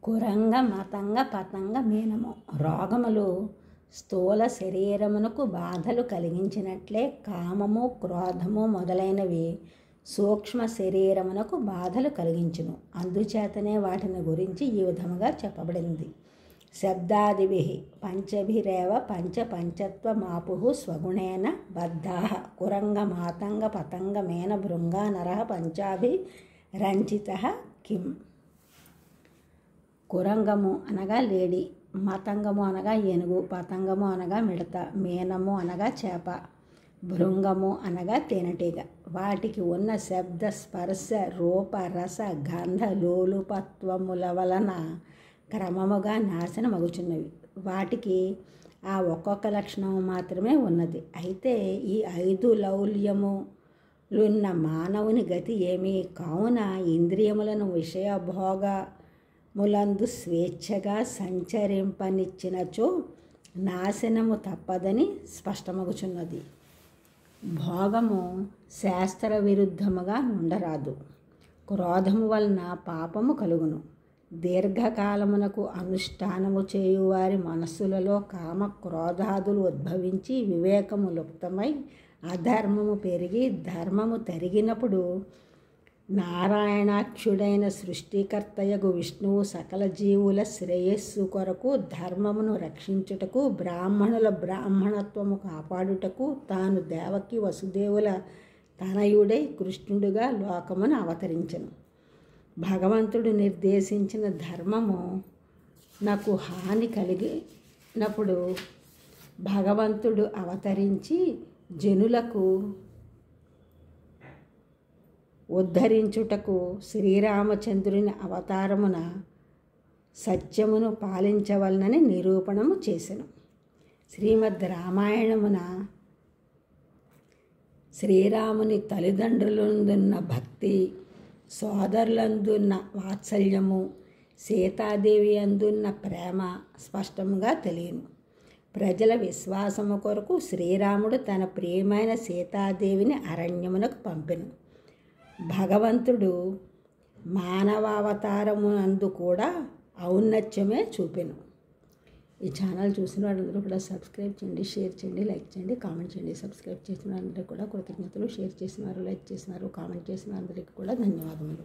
కురంగ మతంగ పతంగ మీనము. రోగములు స్థూల శరీరమునకు బాధలు కలిగించినట్లే కామము, క్రోధము మొదలైనవి సూక్ష్మ శరీరమునకు బాధలు కలిగించును. అందుచేతనే వాటిని గురించి ఈ విధముగా చెప్పబడింది. శబ్దాదిభి పంచభిరేవ పంచత్వమాపు స్వగుణేన బద్ధా కురంగ మాతంగ పతంగ మేన భృంగా నరః పంచాభి రంజిత కిం. కురంగము అనగా లేడి, మతంగము అనగా ఏనుగు, పతంగము అనగా మిడత, మీనము అనగా చేప, భృంగము అనగా తేనెటీగ. వాటికి ఉన్న శబ్ద, స్పర్శ, రూప, రస, గంధ లోలుపత్వముల వలన క్రమముగా నాశనమగుచున్నవి. వాటికి ఆ ఒక్కొక్క లక్షణము మాత్రమే ఉన్నది. అయితే ఈ 5 లౌల్యములున్న మానవుని గతి ఏమి? కావున ఇంద్రియములను విషయభోగములందు స్వేచ్ఛగా సంచరింపనిచ్చినచో నాశనము తప్పదని స్పష్టమగుచున్నది. భోగము శాస్త్ర విరుద్ధముగా ఉండరాదు. క్రోధము వలన పాపము కలుగును. దీర్ఘకాలమునకు అనుష్ఠానము చేయువారి మనస్సులలో కామ క్రోధాదులు ఉద్భవించి వివేకము లుప్తమై అధర్మము పెరిగి ధర్మము తరిగినప్పుడు నారాయణాక్షుడైన సృష్టికర్తయగు విష్ణువు సకల జీవుల శ్రేయస్సు కొరకు ధర్మమును రక్షించుటకు బ్రాహ్మణుల బ్రాహ్మణత్వము కాపాడుటకు తాను దేవకి వసుదేవుల తనయుడై కృష్ణుడుగా లోకమును అవతరించెను. భగవంతుడు నిర్దేశించిన ధర్మము నాకు హాని కలిగినప్పుడు భగవంతుడు అవతరించి జనులకు ఉద్ధరించుటకు శ్రీరామచంద్రుని అవతారమున సత్యమును పాలించవలనని నిరూపణము చేసెను. శ్రీమద్ రామాయణమున శ్రీరాముని తల్లిదండ్రులందున్న భక్తి, సోదరులందున్న వాత్సల్యము, సీతాదేవి అందున్న ప్రేమ స్పష్టంగా తెలియను. ప్రజల విశ్వాసము కొరకు శ్రీరాముడు తన ప్రియమైన సీతాదేవిని అరణ్యమునకు పంపెను. భగవంతుడు మానవావతారమునందు కూడా ఔన్నత్యమే చూపెను. ఈ ఛానల్ చూసిన వాళ్ళందరూ కూడా సబ్స్క్రైబ్ చేయండి, షేర్ చేయండి, లైక్ చేయండి, కామెంట్ చేయండి. సబ్స్క్రైబ్ చేసిన వాళ్ళందరికీ కూడా కృతజ్ఞతలు. షేర్ చేసినారు, లైక్ చేసినారు, కామెంట్ చేసిన అందరికీ కూడా ధన్యవాదములు.